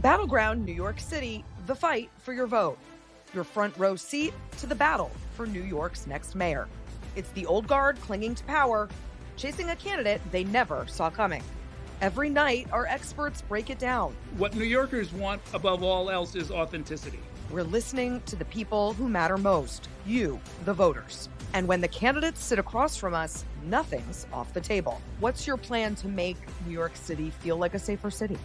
Battleground New York City, the fight for your vote. Your front row seat to the battle for New York's next mayor. It's the old guard clinging to power, chasing a candidate they never saw coming. Every night, our experts break it down. What New Yorkers want above all else is authenticity. We're listening to the people who matter most, you, the voters. And when the candidates sit across from us, nothing's off the table. What's your plan to make New York City feel like a safer city?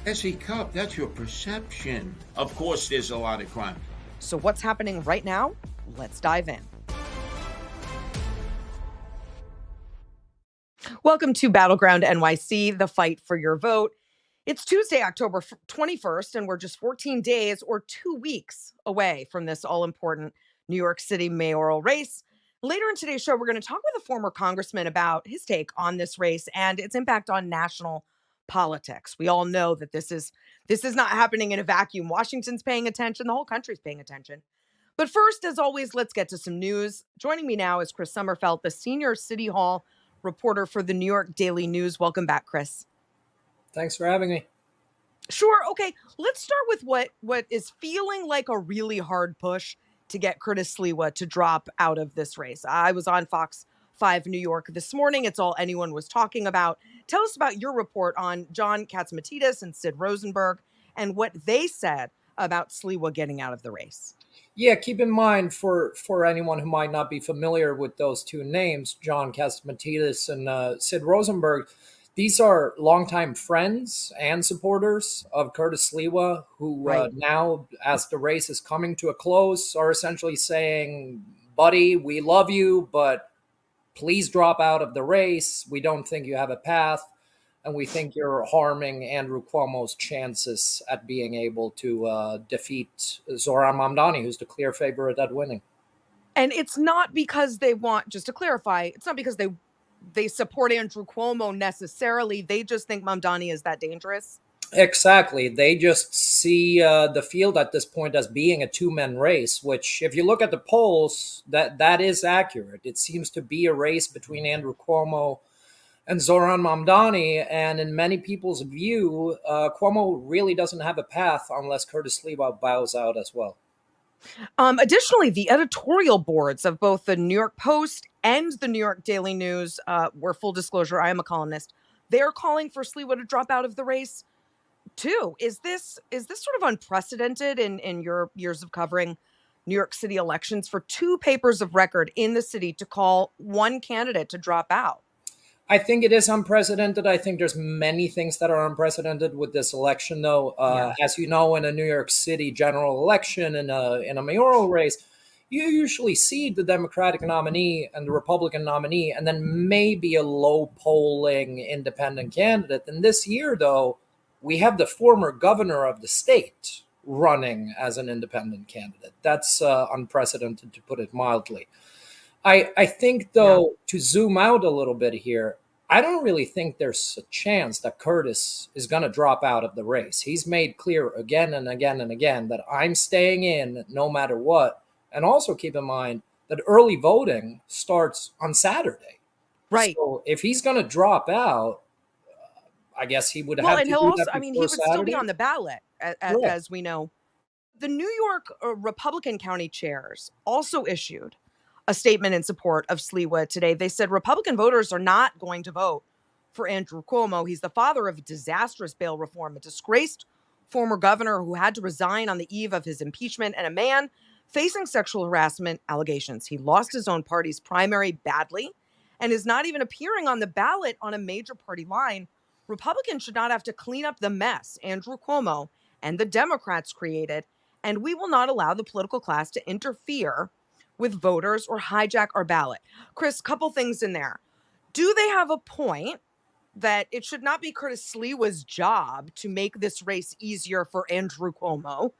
S.E. Cupp, that's your perception. Of course, there's a lot of crime. So what's happening right now? Let's dive in. Welcome to Battleground NYC, the fight for your vote. It's Tuesday, October 21st, and we're just 14 days or 2 weeks away from this all-important New York City mayoral race. Later in today's show, we're going to talk with a former congressman about his take on this race and its impact on national politics. We all know that this is not happening in a vacuum. Washington's paying attention. The whole country's paying attention. But first, as always, let's get to some news. Joining me now is Chris Sommerfeldt, the senior City Hall reporter for the New York Daily News. Welcome back, Chris. Thanks for having me. Sure. Okay. Let's start with what is feeling like a really hard push to get Curtis Sliwa to drop out of this race. I was on Fox 5 New York this morning. It's all anyone was talking about. Tell us about your report on John Catsimatidis and Sid Rosenberg and what they said about Sliwa getting out of the race. Yeah, keep in mind for anyone who might not be familiar with those two names, John Catsimatidis and Sid Rosenberg, these are longtime friends and supporters of Curtis Sliwa, who now, as the race is coming to a close, are essentially saying, buddy, we love you, but please drop out of the race. We don't think you have a path, and we think you're harming Andrew Cuomo's chances at being able to defeat Zohran Mamdani, who's the clear favorite at winning. And it's not because they want, just to clarify, it's not because they support Andrew Cuomo necessarily. They just think Mamdani is that dangerous. Exactly. They just see the field at this point as being a two-man race, which, if you look at the polls, that is accurate. It seems to be a race between Andrew Cuomo and Zohran Mamdani, and in many people's view, Cuomo really doesn't have a path unless Curtis Sliwa bows out as well. Additionally, the editorial boards of both the New York Post and the New York Daily News, where, full disclosure, I am a columnist, they're calling for Sliwa to drop out of the race too. Is this sort of unprecedented in your years of covering New York City elections for two papers of record in the city to call one candidate to drop out? I think it is unprecedented. I think there's many things that are unprecedented with this election, though. As you know, in a New York City general election, in a mayoral race, you usually see the Democratic nominee and the Republican nominee, and then maybe a low polling independent candidate. And this year, though, we have the former governor of the state running as an independent candidate. That's unprecedented, to put it mildly. I think, though, to zoom out a little bit here, I don't really think there's a chance that Curtis is going to drop out of the race. He's made clear again and again and again that I'm staying in no matter what. And also keep in mind that early voting starts on Saturday. Right. So if he's going to drop out, I guess he would have to do that before he would Saturday. still be on the ballot, as we know. The New York Republican county chairs also issued a statement in support of Sliwa today. They said Republican voters are not going to vote for Andrew Cuomo. He's the father of disastrous bail reform, a disgraced former governor who had to resign on the eve of his impeachment, and a man facing sexual harassment allegations. He lost his own party's primary badly and is not even appearing on the ballot on a major party line. Republicans should not have to clean up the mess Andrew Cuomo and the Democrats created, and we will not allow the political class to interfere with voters or hijack our ballot. Chris, couple things in there. Do they have a point that it should not be Curtis Sliwa's job to make this race easier for Andrew Cuomo?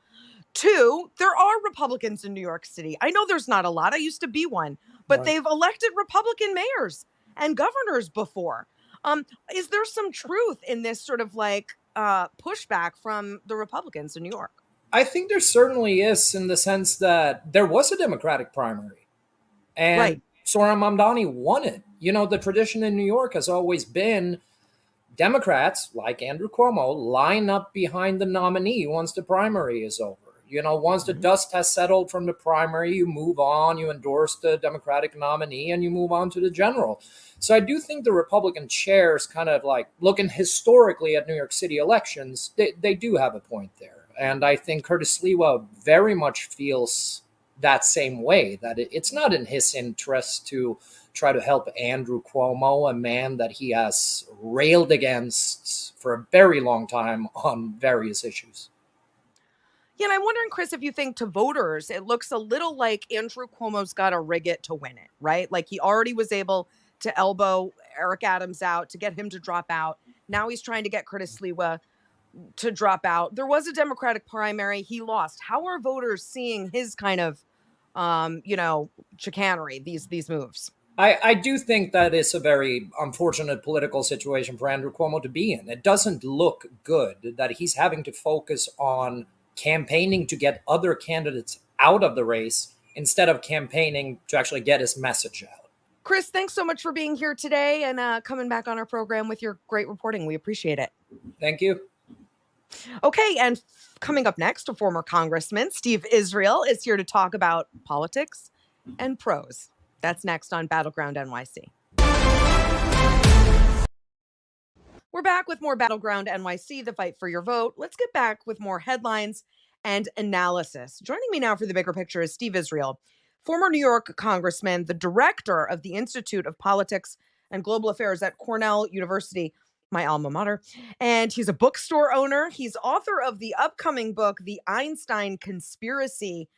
Two, there are Republicans in New York City. I know there's not a lot. I used to be one, but they've elected Republican mayors and governors before. Is there some truth in this sort of pushback from the Republicans in New York? I think there certainly is, in the sense that there was a Democratic primary and Zohran Mamdani won it. You know, the tradition in New York has always been Democrats, like Andrew Cuomo, line up behind the nominee once the primary is over. Once the dust has settled from the primary, you move on, you endorse the Democratic nominee, and you move on to the general. So I do think the Republican chairs, kind of like looking historically at New York City elections, they do have a point there. And I think Curtis Sliwa very much feels that same way, that it's not in his interest to try to help Andrew Cuomo, a man that he has railed against for a very long time on various issues. Yeah, and I'm wondering, Chris, if you think to voters, it looks a little like Andrew Cuomo's got to rig it to win it, right? Like he already was able to elbow Eric Adams out to get him to drop out. Now he's trying to get Curtis Sliwa to drop out. There was a Democratic primary. He lost. How are voters seeing his kind of, chicanery, these moves? I do think that it's a very unfortunate political situation for Andrew Cuomo to be in. It doesn't look good that he's having to focus on campaigning to get other candidates out of the race instead of campaigning to actually get his message out. Chris, thanks so much for being here today and coming back on our program with your great reporting. We appreciate it. Thank you. Okay, and coming up next, a former Congressman Steve Israel is here to talk about politics and prose. That's next on Battleground NYC. We're back with more Battleground NYC, the fight for your vote. Let's get back with more headlines and analysis. Joining me now for the bigger picture is Steve Israel, former New York Congressman, the director of the Institute of Politics and Global Affairs at Cornell University, my alma mater. And he's a bookstore owner. He's author of the upcoming book, The Einstein Conspiracy.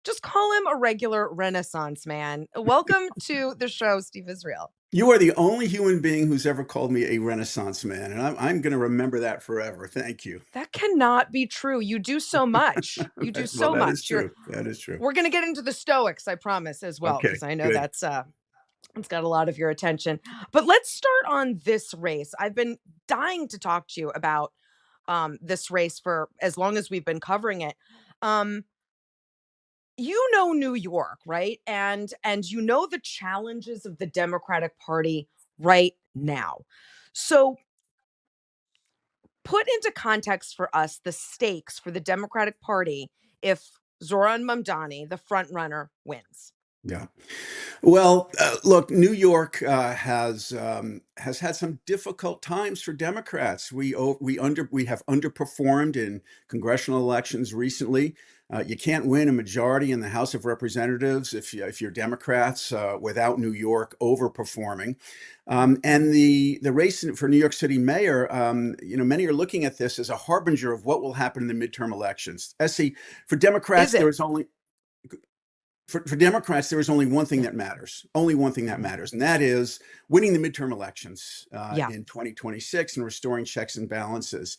Just call him a regular Renaissance man. Welcome to the show, Steve Israel. You are the only human being who's ever called me a Renaissance man, and I'm going to remember that forever. Thank you. That cannot be true. You do so much. You do so much. That is true. That is true. We're going to get into the Stoics, I promise, as well, because I know good. that's it's got a lot of your attention. But let's start on this race. I've been dying to talk to you about this race for as long as we've been covering it. You know New York, right? And you know the challenges of the Democratic Party right now. So put into context for us the stakes for the Democratic Party if Zoran Mamdani, the front runner, wins. Yeah. Well, look, New York has had some difficult times for Democrats. We have underperformed in congressional elections recently. You can't win a majority in the House of Representatives if you're Democrats without New York overperforming. And the race for New York City mayor, many are looking at this as a harbinger of what will happen in the midterm elections. Essie, for Democrats, there is only. For Democrats, there is only one thing that matters, and that is winning the midterm elections in 2026 and restoring checks and balances.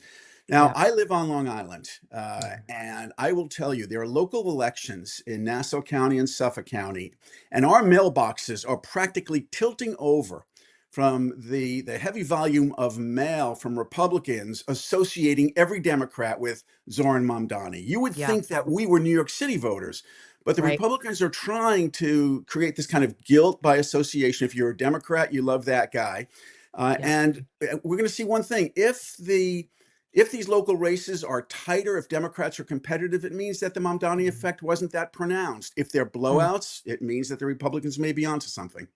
Now, I live on Long Island, and I will tell you, there are local elections in Nassau County and Suffolk County, and our mailboxes are practically tilting over from the heavy volume of mail from Republicans associating every Democrat with Zoran Mamdani. You would think that we were New York City voters. But the Republicans are trying to create this kind of guilt by association. If you're a Democrat, you love that guy. And we're going to see one thing. If these local races are tighter, if Democrats are competitive, it means that the Mamdani effect wasn't that pronounced. If they're blowouts, it means that the Republicans may be onto something.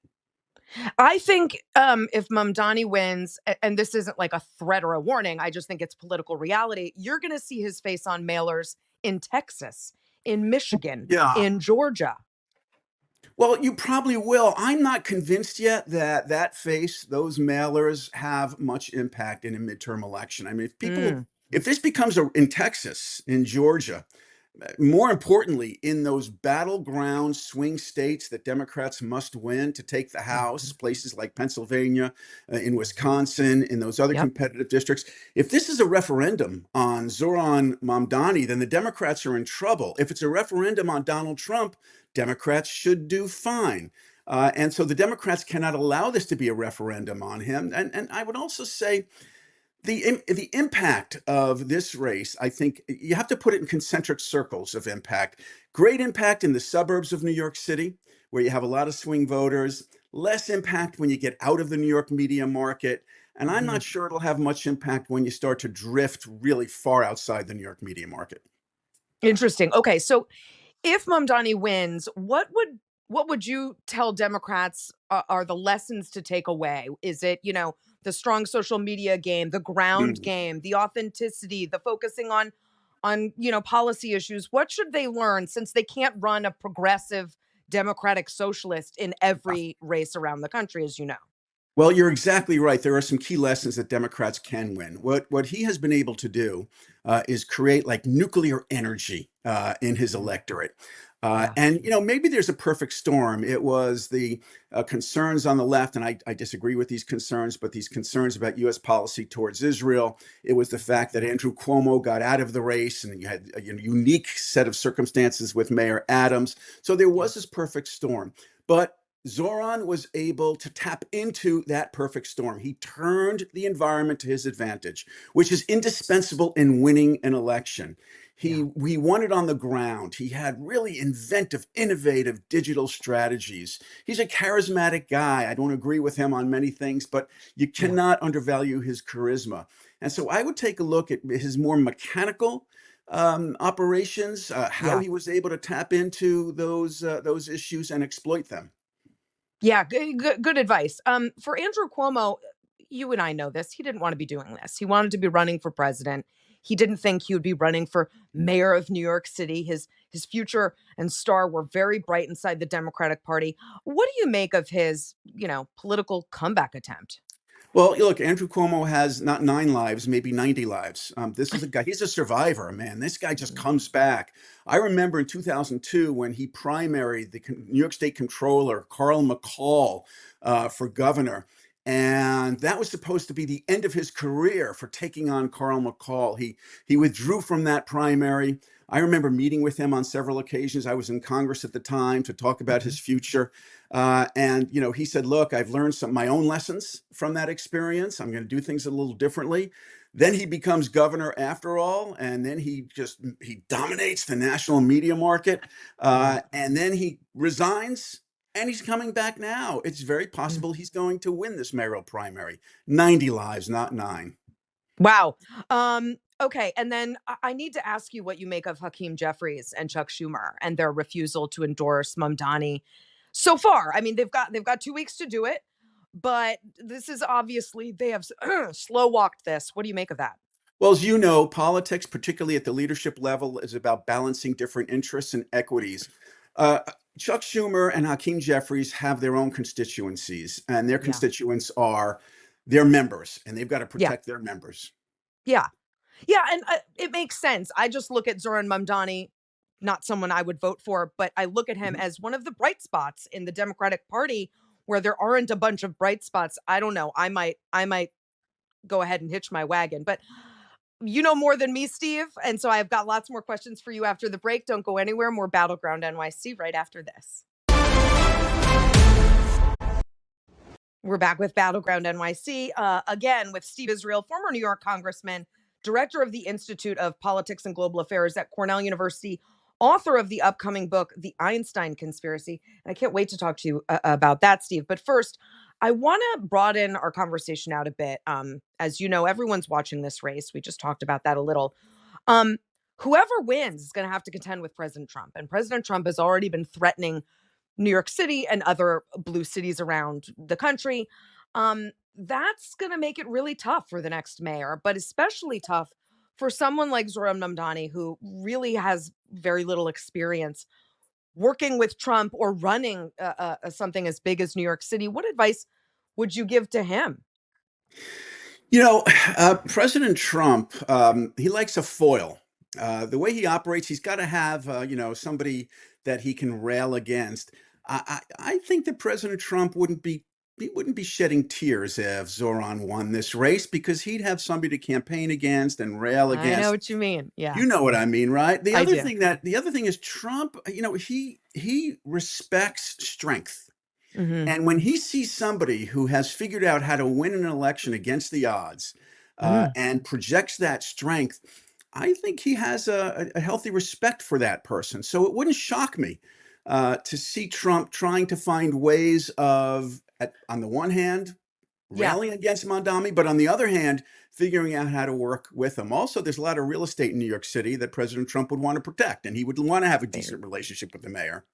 I think if Mamdani wins, and this isn't like a threat or a warning, I just think it's political reality, you're going to see his face on mailers in Texas, in Michigan, in Georgia. Well, you probably will. I'm not convinced yet that those mailers have much impact in a midterm election. I mean, if this becomes in Texas, in Georgia, more importantly, in those battleground swing states that Democrats must win to take the House, places like Pennsylvania, in Wisconsin, in those other competitive districts, if this is a referendum on Zoran Mamdani, then the Democrats are in trouble. If it's a referendum on Donald Trump, Democrats should do fine. And so the Democrats cannot allow this to be a referendum on him. And I would also say, the impact of this race, I think you have to put it in concentric circles of impact. Great impact in the suburbs of New York City, where you have a lot of swing voters. Less impact when you get out of the New York media market. And I'm Mhm. not sure it'll have much impact when you start to drift really far outside the New York media market. Interesting. Okay, so if Mamdani wins, what would you tell Democrats are the lessons to take away? Is it, the strong social media game, the ground Mm. game, the authenticity, the focusing on policy issues? What should they learn since they can't run a progressive democratic socialist in every race around the country, as you know? Well, you're exactly right. There are some key lessons that Democrats can win. What he has been able to do is create like nuclear energy in his Mhm. electorate. Yeah. And maybe there's a perfect storm. It was the concerns on the left, and I disagree with these concerns, but these concerns about U.S. policy towards Israel. It was the fact that Andrew Cuomo got out of the race, and you had a unique set of circumstances with Mayor Adams. So there Yeah. was this perfect storm. But Zoran was able to tap into that perfect storm. He turned the environment to his advantage, which is indispensable in winning an election. Yeah. He won it on the ground. He had really inventive, innovative digital strategies. He's a charismatic guy. I don't agree with him on many things, but you Yeah. cannot undervalue his charisma. And so I would take a look at his more mechanical operations, how Yeah. he was able to tap into those issues and exploit them. Yeah, good advice. For Andrew Cuomo, you and I know this. He didn't want to be doing this. He wanted to be running for president. He didn't think he would be running for mayor of New York City. His future and star were very bright inside the Democratic Party. What do you make of his, political comeback attempt? Well, look, Andrew Cuomo has not 9 lives, maybe 90 lives. This is a guy, he's a survivor, man. This guy just Mhm. comes back. I remember in 2002 when he primaried the New York State Controller, Carl McCall, for governor. And that was supposed to be the end of his career for taking on Carl McCall. He withdrew from that primary. I remember meeting with him on several occasions. I was in Congress at the time to talk about Mhm. his future. And he said, "Look, I've learned my own lessons from that experience. I'm going to do things a little differently." Then he becomes governor after all, and then he dominates the national media market. Yeah. And then he resigns, and he's coming back now. It's very Mm. possible he's going to win this mayoral primary. 90 lives, not 9. Wow. Okay, and then I need to ask you what you make of Hakeem Jeffries and Chuck Schumer and their refusal to endorse Mamdani so far. I mean, they've got 2 weeks to do it, but this is obviously they have slow walked this. What do you make of that? Well, as you know, politics, particularly at the leadership level, is about balancing different interests and equities. Uh, Chuck Schumer and Hakeem Jeffries have their own constituencies, and their Yeah. constituents are their members, and they've got to Yeah. protect their members. Yeah. Yeah, and it makes sense. I just look at Zoran Mamdani, not someone I would vote for, but I look at him Mhm. as one of the bright spots in the Democratic Party where there aren't a bunch of bright spots. I don't know. I might go ahead and hitch my wagon, but you know more than me, Steve, and so I've got lots more questions for you after the break. Don't go anywhere. More Battleground NYC right after this. We're back with Battleground NYC, again with Steve Israel, former New York Congressman, director of the Institute of Politics and Global Affairs at Cornell University, author of the upcoming book, The Einstein Conspiracy. And I can't wait to talk to you about that, Steve. But first, I want to broaden our conversation out a bit. As you know, everyone's watching this race. We just talked about that a little. Um, Whoever wins is going to have to contend with President Trump. And President Trump has already been threatening New York City and other blue cities around the country. That's going to make it really tough for the next mayor, but especially tough for someone like Zoran Mamdani, who really has very little experience working with Trump or running something as big as New York City. What advice would you give to him? You know, President Trump, he likes a foil. The way he operates, he's got to have, somebody that he can rail against. I think that President Trump wouldn't be shedding tears if Zoran won this race because he'd have somebody to campaign against and rail I know against. what you mean. Yeah, You know what I mean, right? The I other do. thing is Trump, he respects strength. Hmm. And when he sees somebody who has figured out how to win an election against the odds Mm. and projects that strength, I think he has a healthy respect for that person. So it wouldn't shock me to see Trump trying to find ways of, on the one hand, Yeah. railing against Mondami, but on the other hand, figuring out how to work with him. Also, there's a lot of real estate in New York City that President Trump would want to protect, and he would want to have a There. decent relationship with the mayor.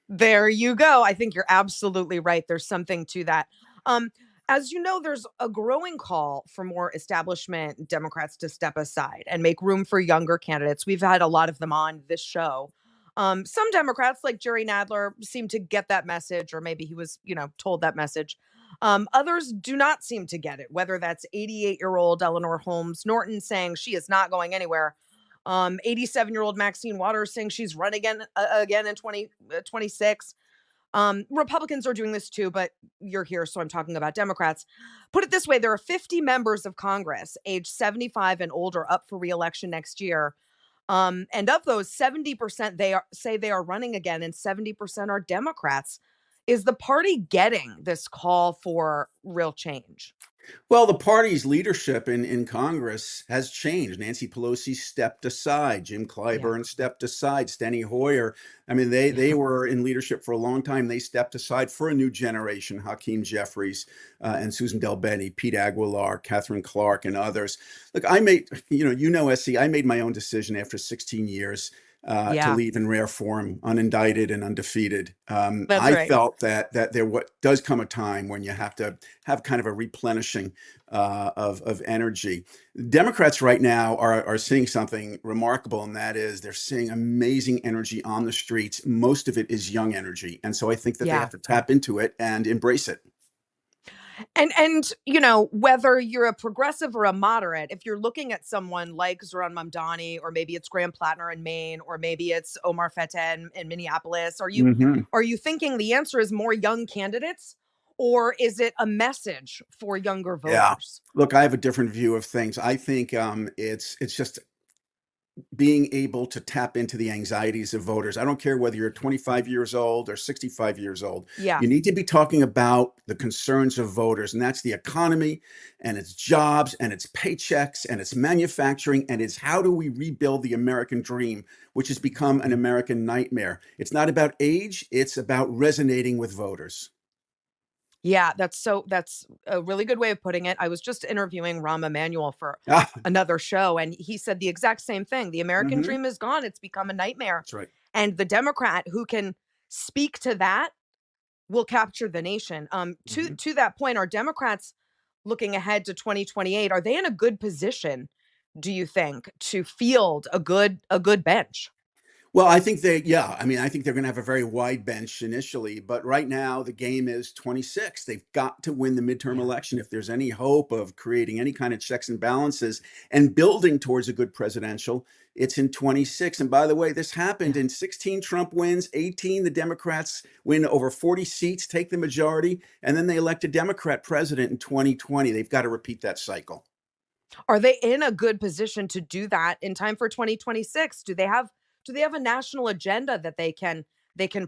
There you go. I think you're absolutely right. There's something to that. Um, as you know, there's a growing call for more establishment Democrats to step aside and make room for younger candidates. We've had a lot of them on this show. Some Democrats, like Jerry Nadler, seem to get that message, or maybe he was, told that message. Others do not seem to get it, whether that's 88-year-old Eleanor Holmes Norton saying she is not going anywhere, 87-year-old Maxine Waters saying she's run again in 2026. Republicans are doing this too, but you're here, so I'm talking about Democrats. Put it this way: there are 50 members of Congress age 75 and older up for re-election next year. And of those, 70% say they are running again, and 70% are Democrats. Is the party getting this call for real change? Well, the party's leadership in Congress has changed. Nancy Pelosi stepped aside. Jim Yeah. Clyburn stepped aside. Steny Hoyer. I mean, they Yeah. were in leadership for a long time. They stepped aside for a new generation: Hakeem Jeffries and Susan Del Bene, Pete Aguilar, Catherine Clark, and others. Look, I made, SC, I made my own decision after 16 years to Yeah. leave in rare form, unindicted and undefeated. That's I right. felt that there does come a time when you have to have kind of a replenishing of energy. Democrats right now are seeing something remarkable, and that is they're seeing amazing energy on the streets. Most of it is young energy, and so I think that they Yeah. have to tap into it and embrace it. And whether you're a progressive or a moderate, if you're looking at someone like Zohran Mamdani, or maybe it's Graham Plattner in Maine, or maybe it's Omar Fattah in Minneapolis, Mhm. are you thinking the answer is more young candidates, or is it a message for younger Yeah. voters? Look, I have a different view of things. I think it's just being able to tap into the anxieties of voters. I don't care whether you're 25 years old or 65 years old. Yeah. You need to be talking about the concerns of voters, and that's the economy and its jobs and its paychecks and its manufacturing, and it's how do we rebuild the American dream, which has become an American nightmare. It's not about age, it's about resonating with voters. Yeah, that's a really good way of putting it. I was just interviewing Rahm Emanuel for Ah, another show, and he said the exact same thing. The American mhm, dream is gone. It's become a nightmare. that's right. And the Democrat who can speak to that will capture the nation. To Mhm. to that point, are Democrats looking ahead to 2028? Are they in a good position, do you think, to field a good bench? Well, I think yeah, I mean, I think they're going to have a very wide bench initially, but right now the game is 26. They've got to win the midterm Yeah. election if there's any hope of creating any kind of checks and balances and building towards a good presidential. It's in 26. And by the way, this happened Yeah. in 16. Trump wins, 18. The Democrats win over 40 seats, take the majority, and then they elect a Democrat president in 2020. They've got to repeat that cycle. Are they in a good position to do that in time for 2026? Do they have a national agenda that they can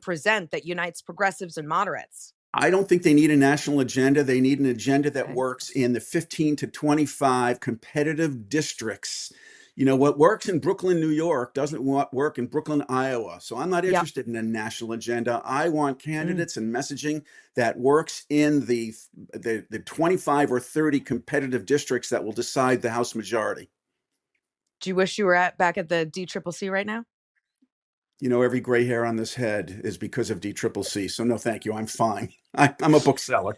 present that unites progressives and moderates? I don't think they need a national agenda. They need an agenda that Okay. works in the 15 to 25 competitive districts. You know, what works in Brooklyn, New York doesn't work in Brooklyn, Iowa. So I'm not Yep. interested in a national agenda. I want Mm. candidates and messaging that works in the 25 or 30 competitive districts that will decide the House majority. Do you wish you were back at the DCCC right now? You know, every gray hair on this head is because of DCCC. So no, thank you. I'm fine. I'm a bookseller.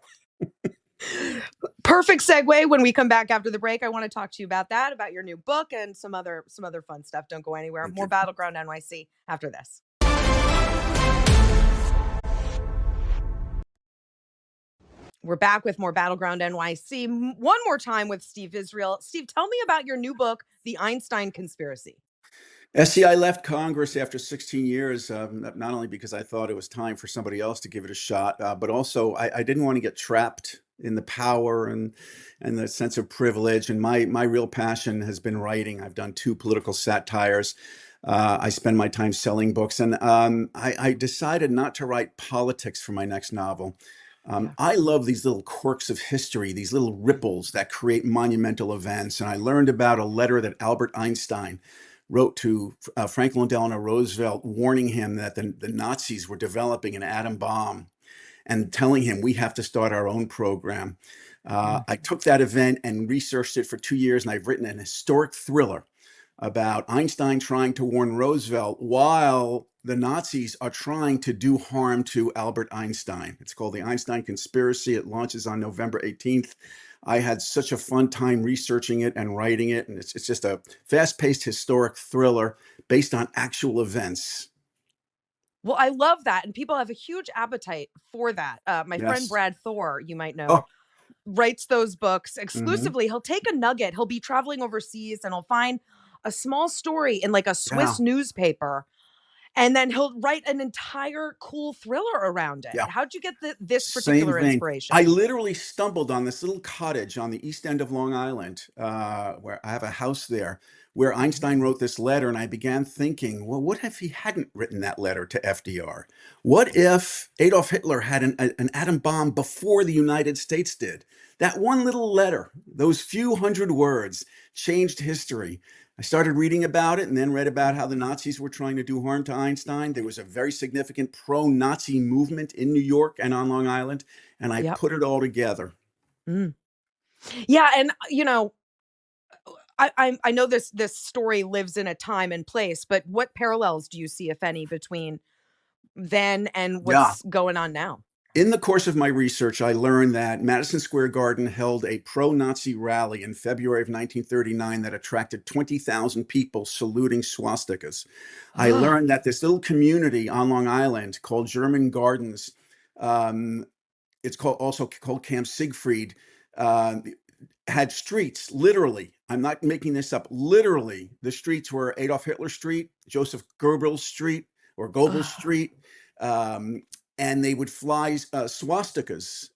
Perfect segue. When we come back after the break, I want to talk to you about that, about your new book, and some other fun stuff. Don't go anywhere. Thank More you. Battleground NYC after this. We're back with more Battleground NYC. One more time with Steve Israel. Steve, tell me about your new book, The Einstein Conspiracy. SCI left Congress after 16 years, not only because I thought it was time for somebody else to give it a shot, but also I didn't want to get trapped in the power and the sense of privilege. And my real passion has been writing. I've done 2 political satires. I spend my time selling books, and I decided not to write politics for my next novel. Yeah. I love these little quirks of history, these little ripples that create monumental events. And I learned about a letter that Albert Einstein wrote to Franklin Delano Roosevelt, warning him that the Nazis were developing an atom bomb and telling him we have to start our own program. I took that event and researched it for 2 years, and I've written an historic thriller about Einstein trying to warn Roosevelt while the Nazis are trying to do harm to Albert Einstein. It's called the Einstein Conspiracy. It launches on November 18th. I had such a fun time researching it and writing it, and it's just a fast-paced historic thriller based on actual events. Well, I love that. And people have a huge appetite for that. My friend Yes. Brad Thor, you might know, Oh, writes those books mhm. exclusively. He'll take a nugget, he'll be traveling overseas and he'll find a small story in like a Yeah, Swiss newspaper. And then he'll write an entire cool thriller around it. yeah. How'd you get this Same particular vein. I inspiration? literally stumbled on this little cottage on the east end of Long Island, where I have a house there, where Einstein wrote this letter, and I began thinking, well, what if he hadn't written that letter to FDR? What if Adolf Hitler had an atom bomb before the United States did? That one little letter, those few hundred words, changed history. I started reading about it and then read about how the Nazis were trying to do harm to Einstein. There was a very significant pro-Nazi movement in New York and on Long Island, and I Yep. put it all together. Mm. Yeah, and I know this story lives in a time and place, but what parallels do you see, if any, between then and Yeah. what's going on now? In the course of my research, I learned that Madison Square Garden held a pro-Nazi rally in February of 1939 that attracted 20,000 people saluting swastikas. I Ah, learned that this little community on Long Island called German Gardens, um, it's also called Camp Siegfried, uh, had streets, literally. I'm not making this up. Literally, the streets were Adolf Hitler Street, Joseph Goebbels Street, or Goebbels ah, Street, um, and they would fly swastikas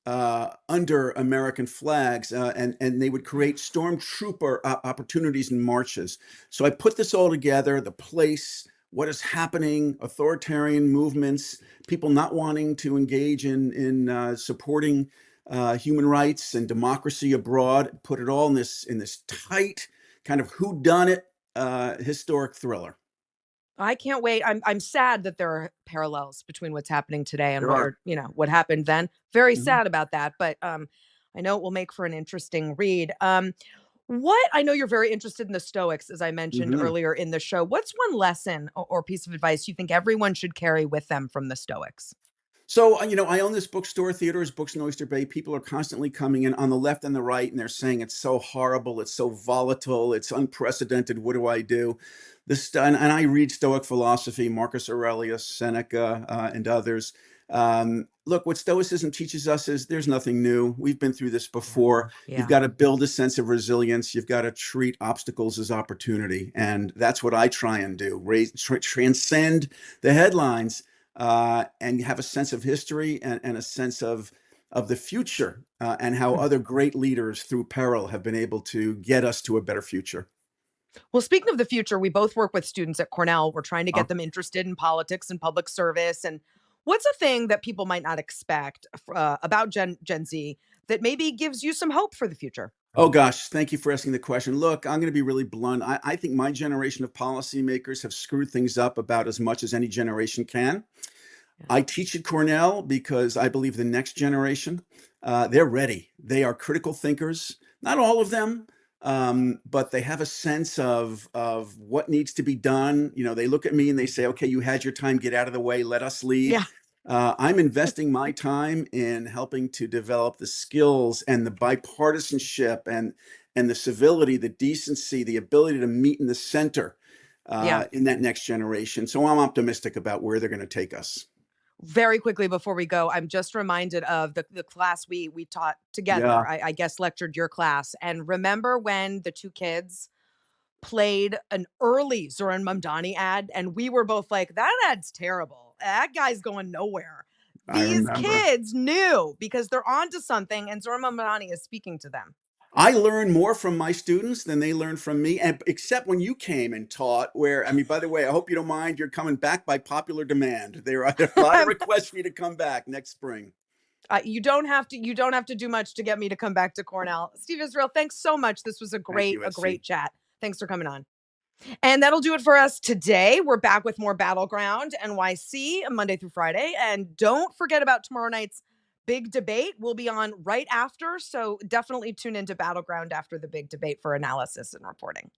under American flags, and they would create stormtrooper opportunities and marches. So I put this all together: the place, what is happening, authoritarian movements, people not wanting to engage in supporting human rights and democracy abroad. Put it all in this tight kind of whodunit historic thriller. I can't wait. I'm sad that there are parallels between what's happening today and There are. what happened then. Very Mhm. sad about that, but I know it will make for an interesting read. What I know you're very interested in the Stoics, as I mentioned Mhm. earlier in the show. What's one lesson or piece of advice you think everyone should carry with them from the Stoics? So, I own this bookstore, Theodor's Books in Oyster Bay. People are constantly coming in on the left and the right, and they're saying it's so horrible, it's so volatile, it's unprecedented. What do I do? And I read Stoic philosophy, Marcus Aurelius, Seneca, and others. Look, what Stoicism teaches us is there's nothing new. We've been through this before. You've Yeah. got to build a sense of resilience. You've got to treat obstacles as opportunity, and that's what I try and do: transcend the headlines and have a sense of history and a sense of the future and how Hmm. other great leaders through peril have been able to get us to a better future. Well, speaking of the future, we both work with students at Cornell. We're trying to Uh, get them interested in politics and public service. And what's a thing that people might not expect about Gen Z that maybe gives you some hope for the future? oh gosh, thank you for asking the question. Look, I'm going to be really blunt. I think my generation of policymakers have screwed things up about as much as any generation can. Yeah. I teach at Cornell because I believe the next generation, they're ready. They are critical thinkers. Not all of them, but they have a sense of what needs to be done. They look at me and they say, "Okay, you had your time. Get out of the way. Let us lead." Yeah. I'm investing my time in helping to develop the skills and the bipartisanship and the civility, the decency, the ability to meet in the center Yeah. in that next generation. So I'm optimistic about where they're going to take us. Very quickly before we go, I'm just reminded of the class we taught Yeah, together. I guess lectured your class. And remember when the two kids played an early Zoran Mamdani ad, and we were both like, "That ad's terrible. That guy's going nowhere." I These remember. kids knew because they're onto something, and Zoran Mamdani is speaking to them. I learn more from my students than they learn from me, and except when you came and taught. Where I mean, by the way, I hope you don't mind. You're coming back by popular demand. There are a lot of requests for you to come back next spring. You don't have to. You don't have to do much to get me to come back to Cornell. Steve Israel, thanks so much. This was Thank you, a SC. great chat. Thanks for coming on. And that'll do it for us today. We're back with more Battleground NYC Monday through Friday. And don't forget about tomorrow night's big debate will be on right after. So definitely tune into Battleground after the big debate for analysis and reporting.